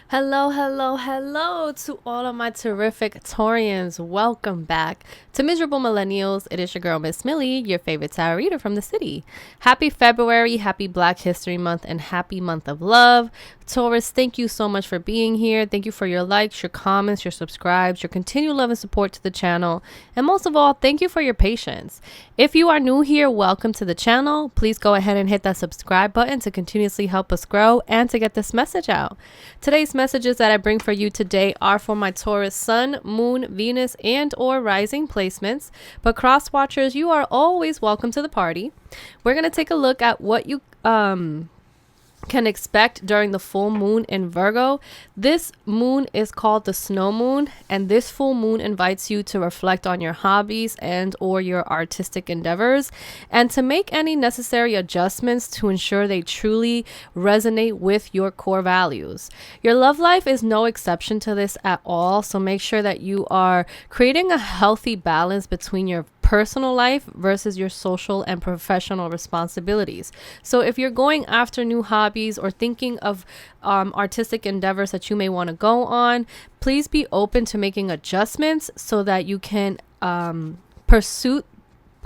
Hello, hello, hello to all of my terrific Taurians. Welcome back to Miserable Millennials. It is your girl, Miss Millie, your favorite tarot reader from the city. Happy February, happy Black History Month, and happy month of love. Taurus, thank you so much for being here. Thank you for your likes, your comments, your subscribes, your continued love and support to the channel. And most of all, thank you for your patience. If you are new here, welcome to the channel. Please go ahead and hit that subscribe button to continuously help us grow and to get this message out. Today's messages that I bring for you today are for my Taurus Sun, Moon, Venus, and or Rising placements. But cross watchers, you are always welcome to the party. We're going to take a look at what you can expect during the full moon in Virgo. This moon is called the snow moon, and this full moon invites you to reflect on your hobbies and or your artistic endeavors and to make any necessary adjustments to ensure they truly resonate with your core values. Your love life is no exception to this at all, so make sure that you are creating a healthy balance between your personal life versus your social and professional responsibilities. So if you're going after new hobbies or thinking of artistic endeavors that you may want to go on, please be open to making adjustments so that you can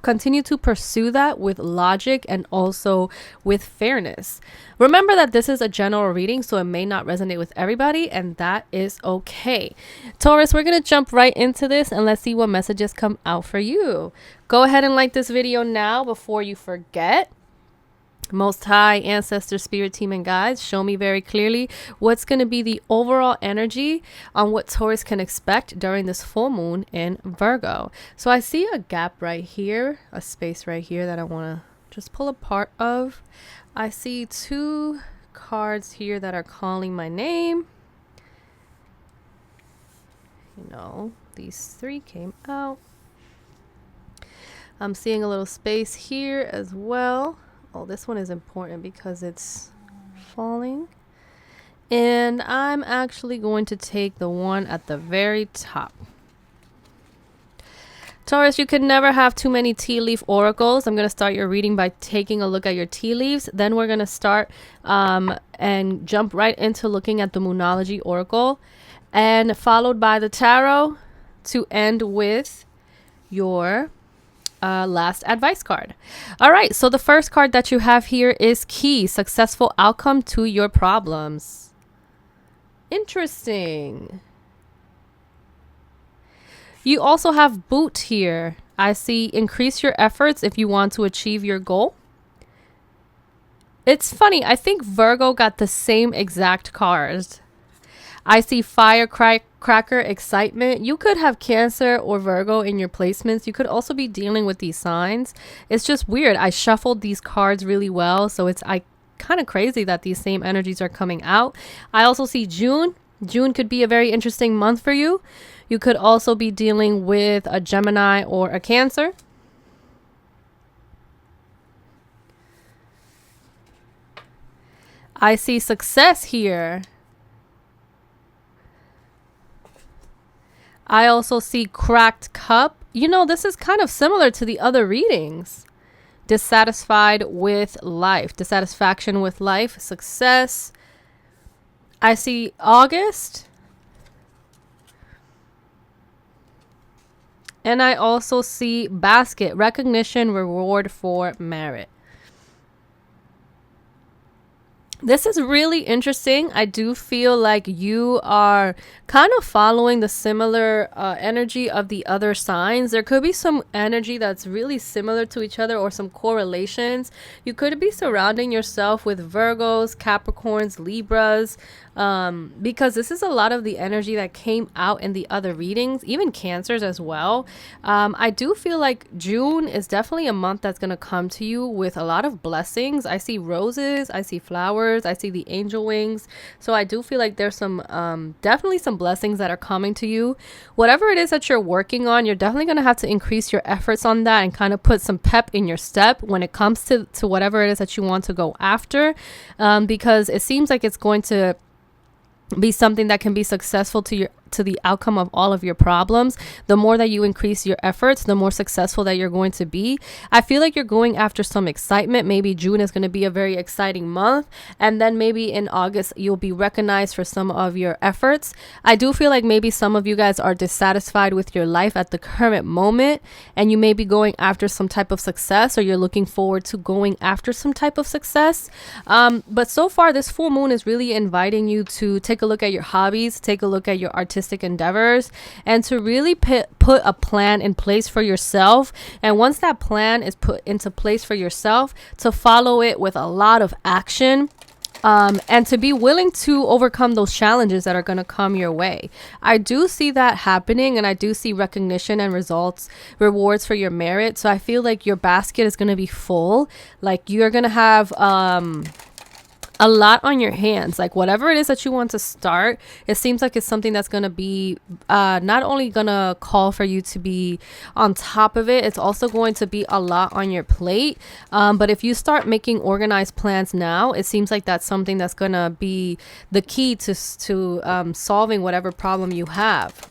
continue to pursue that with logic and also with fairness. Remember that this is a general reading, so it may not resonate with everybody, and that is okay. Taurus, we're going to jump right into this and let's see what messages come out for you. Go ahead and like this video now before you forget. Most High, Ancestors, Spirit Team, and Guides, show me very clearly what's going to be the overall energy on what Taurus can expect during this full moon in Virgo. So I see a gap right here, a space right here that I want to just pull a part of. I see two cards here that are calling my name. You know, these three came out. I'm seeing a little space here as well. Oh, this one is important because it's falling. And I'm actually going to take the one at the very top. Taurus, you can never have too many tea leaf oracles. I'm going to start your reading by taking a look at your tea leaves. Then we're going to start and jump right into looking at the Moonology oracle. And followed by the tarot to end with your last advice card. All right, so the first card that you have here is Key, successful outcome to your problems. Interesting. You also have Boot here. I see increase your efforts if you want to achieve your goal. It's funny, I think Virgo got the same exact cards. I see firecracker, excitement. You could have Cancer or Virgo in your placements. You could also be dealing with these signs. It's just weird. I shuffled these cards really well, so it's kind of crazy that these same energies are coming out. I also see June. June could be a very interesting month for you. You could also be dealing with a Gemini or a Cancer. I see success here. I also see cracked cup. You know, this is kind of similar to the other readings. Dissatisfied with life, dissatisfaction with life, success. I see August. And I also see basket, recognition, reward for merit. This is really interesting. I do feel like you are kind of following the similar energy of the other signs. There could be some energy that's really similar to each other or some correlations. You could be surrounding yourself with Virgos, Capricorns, Libras, because this is a lot of the energy that came out in the other readings, even Cancers as well. I do feel like June is definitely a month that's going to come to you with a lot of blessings. I see roses, I see flowers, I see the angel wings. So I do feel like there's some definitely some blessings that are coming to you. Whatever it is that you're working on, you're definitely going to have to increase your efforts on that and kind of put some pep in your step when it comes to whatever it is that you want to go after, because it seems like it's going to be something that can be successful to the outcome of all of your problems, the more that you increase your efforts, the more successful that you're going to be. I feel like you're going after some excitement. Maybe June is going to be a very exciting month, and then maybe in August you'll be recognized for some of your efforts. I do feel like maybe some of you guys are dissatisfied with your life at the current moment, and you may be going after some type of success, or you're looking forward to going after some type of success. But so far, this full moon is really inviting you to take a look at your hobbies, take a look at your artistic endeavors, and to really put a plan in place for yourself. And once that plan is put into place for yourself, to follow it with a lot of action. And to be willing to overcome those challenges that are going to come your way. I do see that happening, and I do see recognition and rewards for your merit. So I feel like your basket is going to be full. Like you're going to have a lot on your hands. Like whatever it is that you want to start, it seems like it's something that's going to be not only going to call for you to be on top of it, it's also going to be a lot on your plate. But if you start making organized plans now, it seems like that's something that's going to be the key to solving whatever problem you have.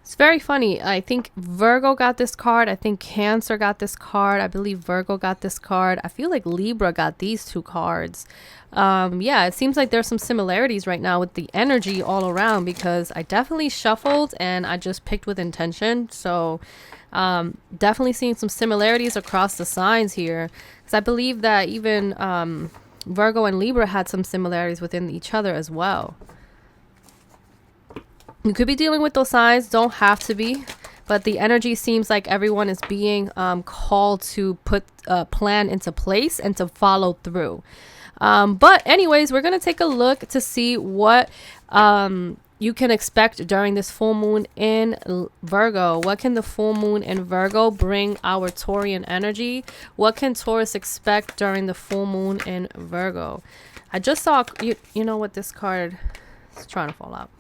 It's very funny. I think Virgo got this card. I think Cancer got this card. I believe Virgo got this card. I feel like Libra got these two cards. Yeah, it seems like there's some similarities right now with the energy all around, because I definitely shuffled and I just picked with intention. So definitely seeing some similarities across the signs here, because I believe that even Virgo and Libra had some similarities within each other as well. You could be dealing with those signs, don't have to be, but the energy seems like everyone is being called to put a plan into place and to follow through. But anyways, we're going to take a look to see what you can expect during this full moon in Virgo. What can the full moon in Virgo bring our Taurian energy? What can Taurus expect during the full moon in Virgo? I just saw, you know what, this card is trying to fall out.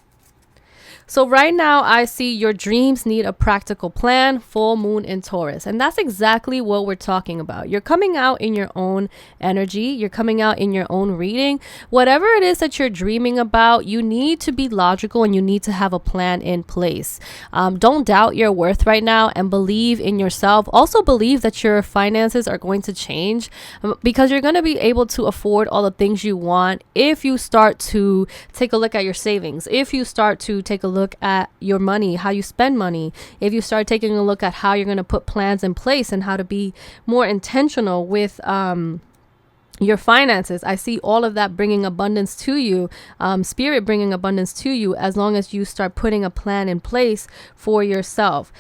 So right now I see your dreams need a practical plan, full moon in Taurus. And that's exactly what we're talking about. You're coming out in your own energy. You're coming out in your own reading. Whatever it is that you're dreaming about, you need to be logical and you need to have a plan in place. Don't doubt your worth right now and believe in yourself. Also believe that your finances are going to change, because you're going to be able to afford all the things you want if you start to take a look at your savings, if you start to take a look at your money, how you spend money, if you start taking a look at how you're going to put plans in place and how to be more intentional with your finances. I see all of that bringing abundance to you, spirit bringing abundance to you, as long as you start putting a plan in place for yourself.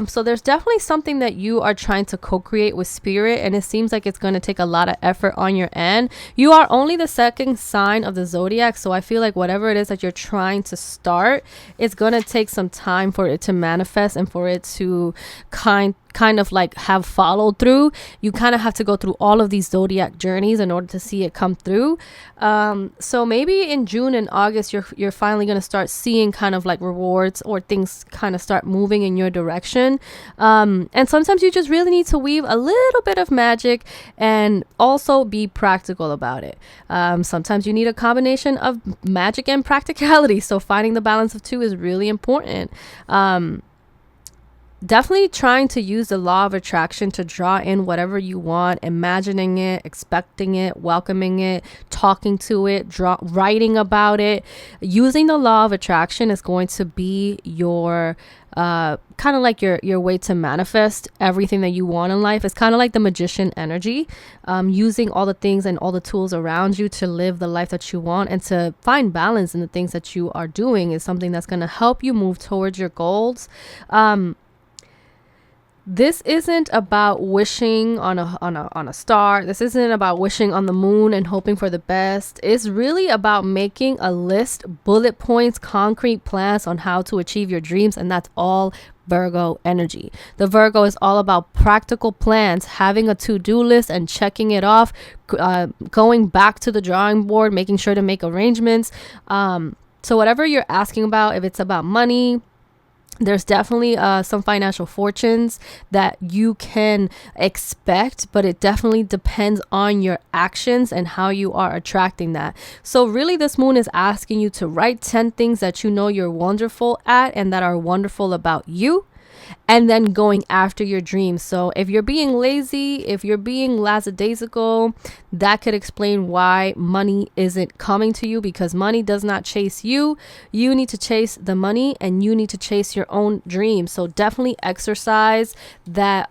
So there's definitely something that you are trying to co-create with spirit, and it seems like it's going to take a lot of effort on your end. You are only the second sign of the zodiac, so I feel like whatever it is that you're trying to start, it's going to take some time for it to manifest and for it to kind of like have followed through. You kind of have to go through all of these zodiac journeys in order to see it come through. So maybe in June and August you're finally going to start seeing kind of like rewards, or things kind of start moving in your direction. And sometimes you just really need to weave a little bit of magic and also be practical about it. Sometimes you need a combination of magic and practicality, so finding the balance of two is really important. Definitely trying to use the law of attraction to draw in whatever you want, imagining it, expecting it, welcoming it, talking to it, writing about it. Using the law of attraction is going to be your kind of like your way to manifest everything that you want in life. It's kind of like the magician energy, using all the things and all the tools around you to live the life that you want and to find balance in the things that you are doing is something that's going to help you move towards your goals. This isn't about wishing on a star. This isn't about wishing on the moon and hoping for the best. It's really about making a list, bullet points, concrete plans on how to achieve your dreams. And that's all Virgo energy. The Virgo is all about practical plans, having a to-do list and checking it off, going back to the drawing board, making sure to make arrangements. So whatever you're asking about, if it's about money, There's definitely some financial fortunes that you can expect, but it definitely depends on your actions and how you are attracting that. So really, this moon is asking you to write 10 things that you know you're wonderful at and that are wonderful about you, and then going after your dreams. So if you're being lazy, if you're being lackadaisical, that could explain why money isn't coming to you, because money does not chase you. You need to chase the money, and you need to chase your own dreams. So definitely exercise that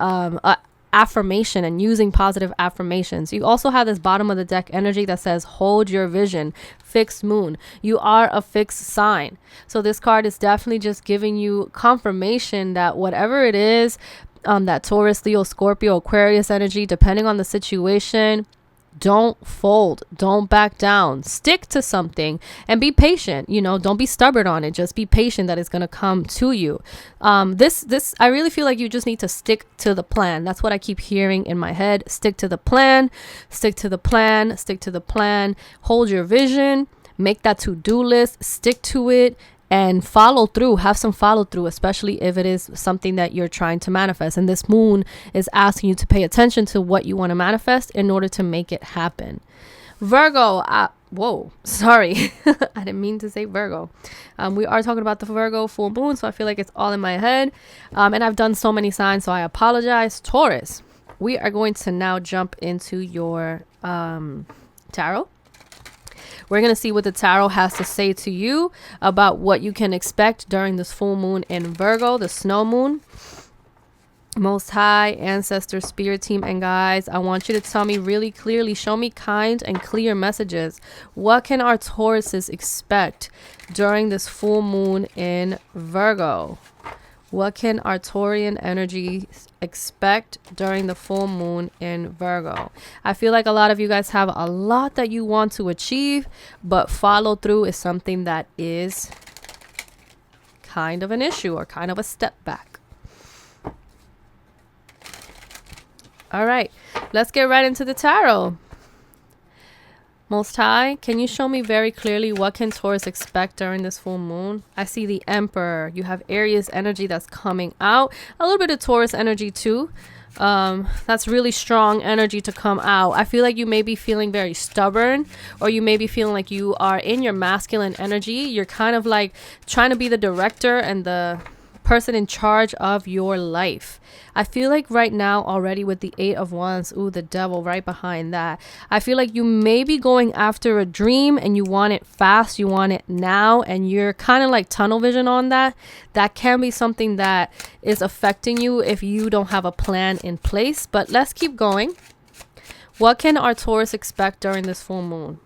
affirmation and using positive affirmations. You also have this bottom of the deck energy that says hold your vision. Fixed moon. You are a fixed sign. So this card is definitely just giving you confirmation that whatever it is, that Taurus, Leo, Scorpio, Aquarius energy, depending on the situation, don't fold, don't back down, stick to something and be patient. Don't be stubborn on it. Just be patient that it's going to come to you. I really feel like you just need to stick to the plan. That's what I keep hearing in my head. Stick to the plan, stick to the plan, stick to the plan, hold your vision, make that to-do list, stick to it, and follow through. Have some follow through, especially if it is something that you're trying to manifest. And this moon is asking you to pay attention to what you want to manifest in order to make it happen. Virgo, whoa, sorry. I didn't mean to say Virgo. We are talking about the Virgo full moon, so I feel like it's all in my head. And I've done so many signs, so I apologize. Taurus, we are going to now jump into your tarot. We're going to see what the tarot has to say to you about what you can expect during this full moon in Virgo, the snow moon. Most High, ancestors, spirit team, and guides, I want you to tell me really clearly, show me kind and clear messages. What can our Tauruses expect during this full moon in Virgo? What can our Taurian energy expect during the full moon in Virgo? I feel like a lot of you guys have a lot that you want to achieve, but follow through is something that is kind of an issue or kind of a step back. All right, let's get right into the tarot. Most High, can you show me very clearly what can Taurus expect during this full moon? I see the Emperor. You have Aries energy that's coming out. A little bit of Taurus energy too. That's really strong energy to come out. I feel like you may be feeling very stubborn, or you may be feeling like you are in your masculine energy. You're kind of like trying to be the director and the person in charge of your life. I feel like right now already with the 8 of Wands, the Devil right behind that, I feel like you may be going after a dream and you want it fast, you want it now, and you're kind of like tunnel vision on that. That can be something that is affecting you if you don't have a plan in place. But let's keep going. What can our Taurus expect during this full moon?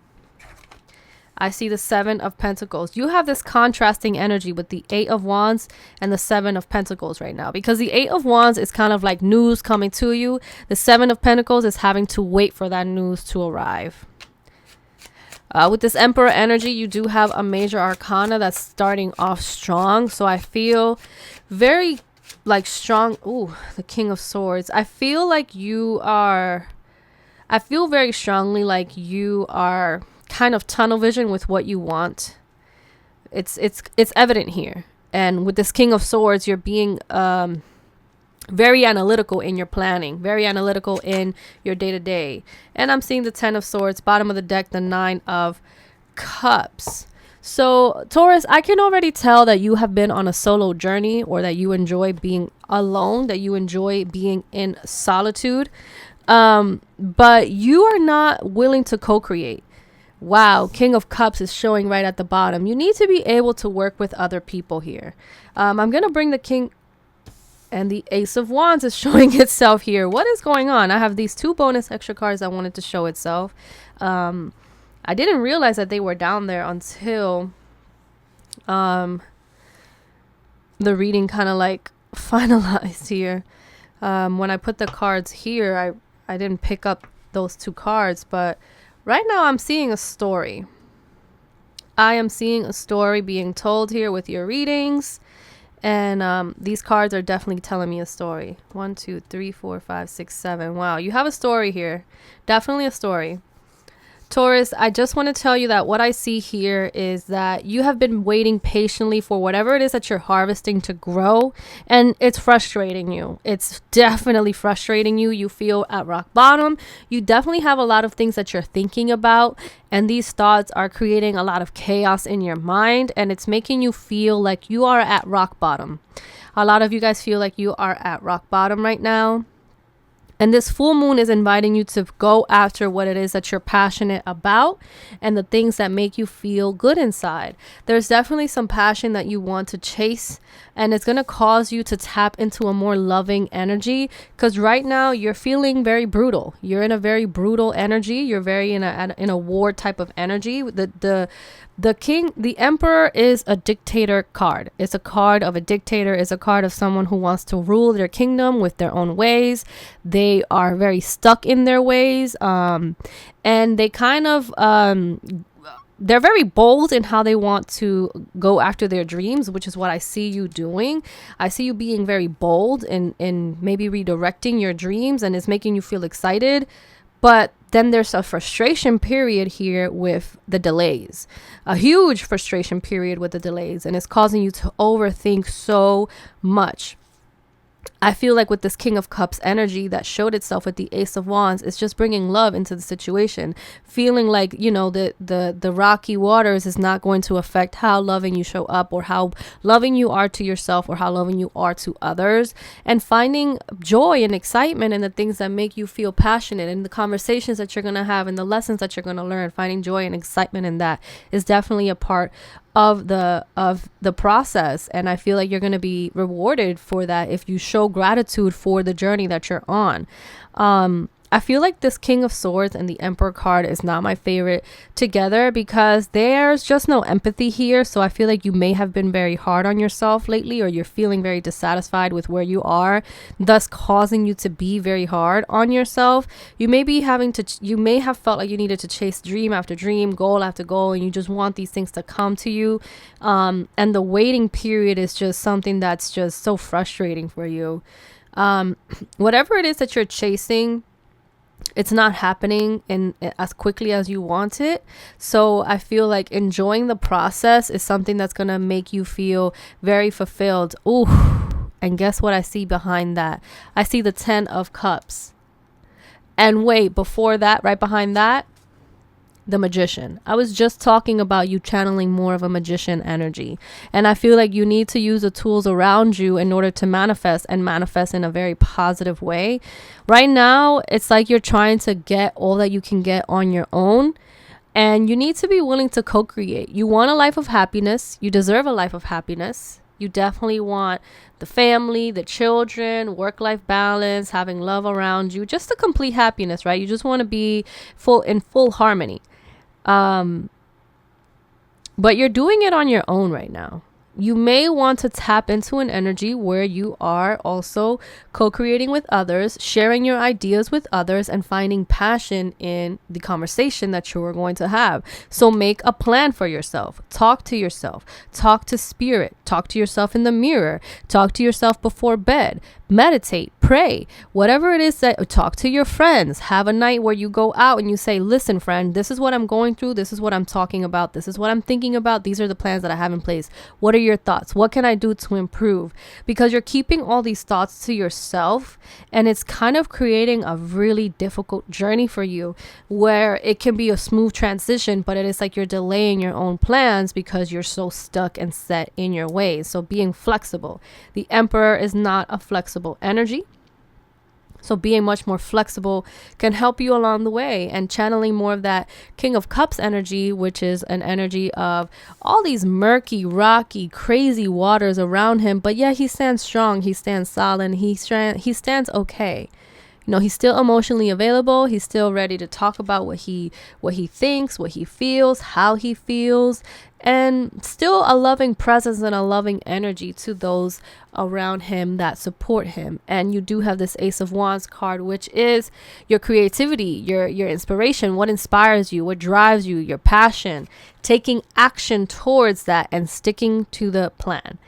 I see the 7 of Pentacles. You have this contrasting energy with the 8 of Wands and the 7 of Pentacles right now, because the 8 of Wands is kind of like news coming to you. The 7 of Pentacles is having to wait for that news to arrive. With this Emperor energy, you do have a major arcana that's starting off strong. So I feel very like strong. The King of Swords. I feel very strongly like you are kind of tunnel vision with what you want. It's evident here. And with this King of Swords, you're being very analytical in your planning, very analytical in your day-to-day. And I'm seeing the 10 of Swords, bottom of the deck, the 9 of Cups. So Taurus, I can already tell that you have been on a solo journey, or that you enjoy being alone, that you enjoy being in solitude, but you are not willing to co-create. Wow, King of Cups is showing right at the bottom. You need to be able to work with other people here. I'm going to bring the King, and the Ace of Wands is showing itself here. What is going on? I have these 2 bonus extra cards that wanted to show itself. I didn't realize that they were down there until the reading kind of like finalized here. When I put the cards here, I didn't pick up those 2 cards, but right now I'm seeing a story. I am seeing a story being told here with your readings. And these cards are definitely telling me a story. 1, 2, 3, 4, 5, 6, 7. Wow, you have a story here. Definitely a story. Taurus, I just want to tell you that what I see here is that you have been waiting patiently for whatever it is that you're harvesting to grow, and it's frustrating you. It's definitely frustrating you. You feel at rock bottom. You definitely have a lot of things that you're thinking about, and these thoughts are creating a lot of chaos in your mind, and it's making you feel like you are at rock bottom. A lot of you guys feel like you are at rock bottom right now. And this full moon is inviting you to go after what it is that you're passionate about and the things that make you feel good inside. There's definitely some passion that you want to chase, and it's going to cause you to tap into a more loving energy, because right now you're feeling very brutal. You're in a very brutal energy. You're very in a war type of energy. The Emperor is a dictator card. It's a card of a dictator. It's a card of someone who wants to rule their kingdom with their own ways. They are very stuck in their ways. And they kind of, they're very bold in how they want to go after their dreams, which is what I see you doing. I see you being very bold and maybe redirecting your dreams, and it's making you feel excited. But then there's a frustration period here with the delays, a huge frustration period with the delays, and it's causing you to overthink so much. I feel like with this King of Cups energy that showed itself with the Ace of Wands, it's just bringing love into the situation. Feeling like, you know, the rocky waters is not going to affect how loving you show up, or how loving you are to yourself, or how loving you are to others. And finding joy and excitement in the things that make you feel passionate, and the conversations that you're going to have, and the lessons that you're going to learn. Finding joy and excitement in that is definitely a part of the process, and I feel like you're going to be rewarded for that if you show gratitude for the journey that you're on. I feel like this King of Swords and the Emperor card is not my favorite together, because there's just no empathy here. So I feel like you may have been very hard on yourself lately, or you're feeling very dissatisfied with where you are, thus causing you to be very hard on yourself. You may have felt like you needed to chase dream after dream, goal after goal, and you just want these things to come to you. And the waiting period is just something that's just so frustrating for you. Whatever it is that you're chasing, it's not happening in as quickly as you want it. So I feel like enjoying the process is something that's going to make you feel very fulfilled. Ooh, and guess what I see behind that? I see the 10 of Cups. And wait, before that, right behind that, the Magician. I was just talking about you channeling more of a magician energy. And I feel like you need to use the tools around you in order to manifest, and manifest in a very positive way. Right now, it's like you're trying to get all that you can get on your own. And you need to be willing to co-create. You want a life of happiness. You deserve a life of happiness. You definitely want the family, the children, work-life balance, having love around you, just a complete happiness, right? You just want to be in full harmony. But you're doing it on your own right now. You may want to tap into an energy where you are also co-creating with others, sharing your ideas with others, and finding passion in the conversation that you are going to have. So make a plan for yourself. Talk to yourself. Talk to spirit. Talk to yourself in the mirror. Talk to yourself before bed. Meditate, pray, whatever it is that, talk to your friends. Have a night where you go out and you say, listen, friend, this is what I'm going through. This is what I'm talking about. This is what I'm thinking about. These are the plans that I have in place. What are your thoughts? What can I do to improve? Because you're keeping all these thoughts to yourself, and it's kind of creating a really difficult journey for you, where it can be a smooth transition, but it is like you're delaying your own plans because you're so stuck and set in your ways. So being flexible. The Emperor is not a flexible energy. So being much more flexible can help you along the way, and channeling more of that King of Cups energy, which is an energy of all these murky, rocky, crazy waters around him. But yeah, he stands strong. He stands solid. He stands okay. You know, he's still emotionally available. He's still ready to talk about what he thinks, what he feels, how he feels, and still a loving presence and a loving energy to those around him that support him. And you do have this Ace of Wands card, which is your creativity, your inspiration, what inspires you, what drives you, your passion, taking action towards that and sticking to the plan.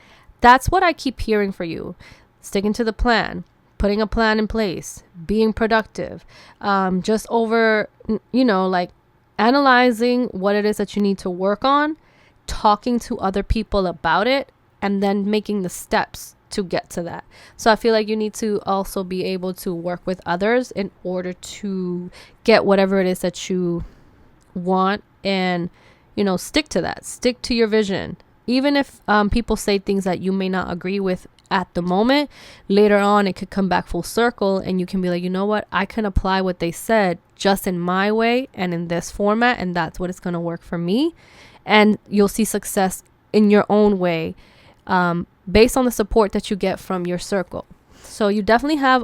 That's what I keep hearing for you. Sticking to the plan. Putting a plan in place, being productive, just over, like analyzing what it is that you need to work on, talking to other people about it, and then making the steps to get to that. So I feel like you need to also be able to work with others in order to get whatever it is that you want, and stick to that, stick to your vision. Even if people say things that you may not agree with at the moment, later on it could come back full circle, and you can be like, you know what, I can apply what they said just in my way and in this format, and that's what it's going to work for me. And you'll see success in your own way, based on the support that you get from your circle. So you definitely have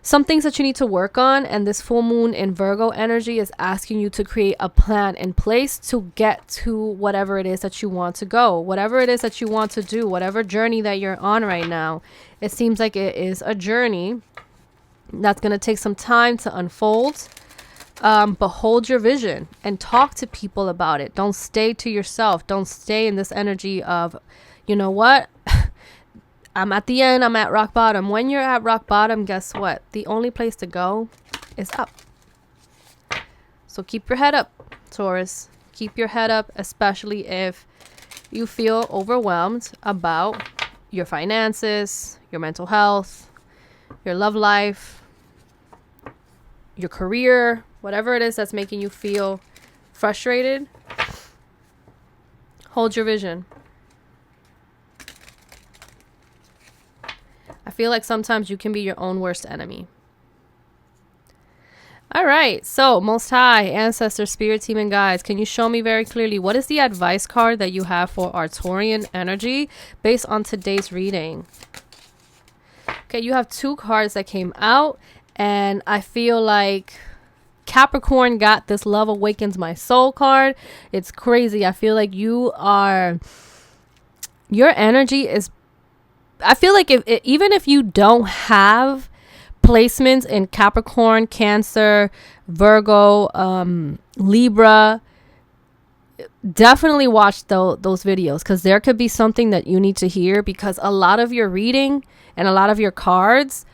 some things that you need to work on, and this full moon in Virgo energy is asking you to create a plan in place to get to whatever it is that you want to go, whatever it is that you want to do, whatever journey that you're on right now. It seems like it is a journey that's going to take some time to unfold, but hold your vision and talk to people about it. Don't stay to yourself. Don't stay in this energy of, you know what, I'm at the end, I'm at rock bottom. When you're at rock bottom, guess what? The only place to go is up. So keep your head up, Taurus. Keep your head up, especially if you feel overwhelmed about your finances, your mental health, your love life, your career, whatever it is that's making you feel frustrated. Hold your vision. I feel like sometimes you can be your own worst enemy. All right. So, Most High, Ancestors, Spirit Team, and Guides, can you show me very clearly what is the advice card that you have for our Taurian energy based on today's reading? Okay, you have 2 cards that came out, and I feel like Capricorn got this Love Awakens My Soul card. It's crazy. I feel like your energy is, I feel like even if you don't have placements in Capricorn, Cancer, Virgo, Libra, definitely watch those videos, because there could be something that you need to hear, because a lot of your reading and a lot of your cards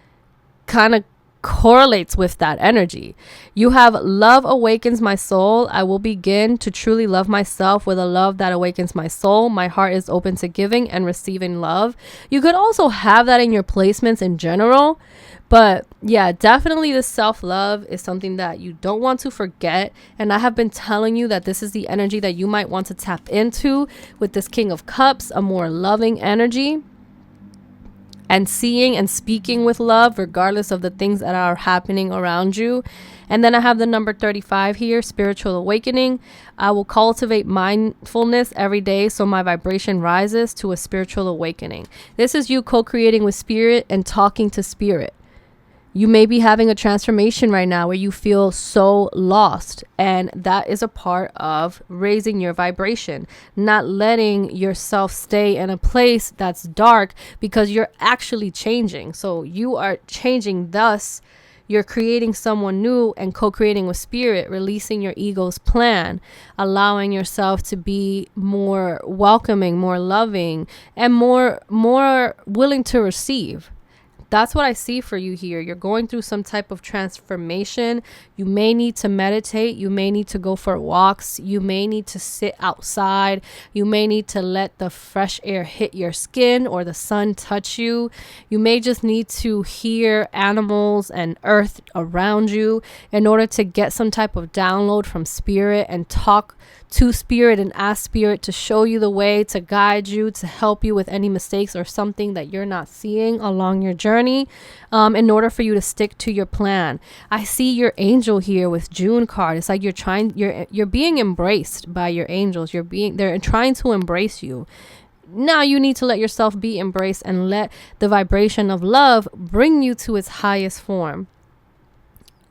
kind of correlates with that energy. You have Love Awakens My Soul. I will begin to truly love myself with a love that awakens my soul. My heart is open to giving and receiving love. You could also have that in your placements in general, but yeah, definitely the self-love is something that you don't want to forget. And I have been telling you that this is the energy that you might want to tap into with this King of Cups, a more loving energy, and seeing and speaking with love regardless of the things that are happening around you. And then I have the number 35 here, spiritual awakening. I will cultivate mindfulness every day so my vibration rises to a spiritual awakening. This is you co-creating with spirit and talking to spirit. You may be having a transformation right now where you feel so lost, and that is a part of raising your vibration, not letting yourself stay in a place that's dark, because you're actually changing. So you are changing, thus you're creating someone new and co-creating with spirit, releasing your ego's plan, allowing yourself to be more welcoming, more loving, and more willing to receive. That's what I see for you here. You're going through some type of transformation. You may need to meditate. You may need to go for walks. You may need to sit outside. You may need to let the fresh air hit your skin or the sun touch you. You may just need to hear animals and earth around you in order to get some type of download from spirit, and talk to spirit and ask spirit to show you the way, to guide you, to help you with any mistakes or something that you're not seeing along your journey, in order for you to stick to your plan. I see your angel here with June card. It's like you're being embraced by your angels. They're trying to embrace you. Now you need to let yourself be embraced and let the vibration of love bring you to its highest form.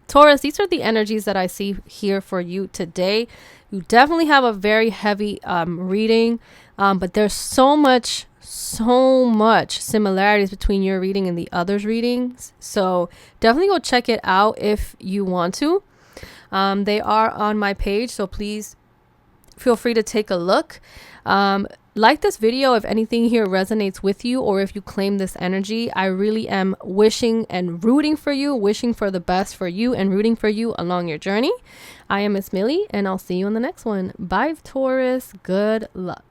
Taurus, these are the energies that I see here for you today. You definitely have a very heavy reading, but there's so much similarities between your reading and the others' readings. So definitely go check it out if you want to. They are on my page, so please feel free to take a look. Like this video if anything here resonates with you, or if you claim this energy. I really am wishing and rooting for you, wishing for the best for you and rooting for you along your journey. I am Miss Millie, and I'll see you in the next one. Bye, Taurus. Good luck.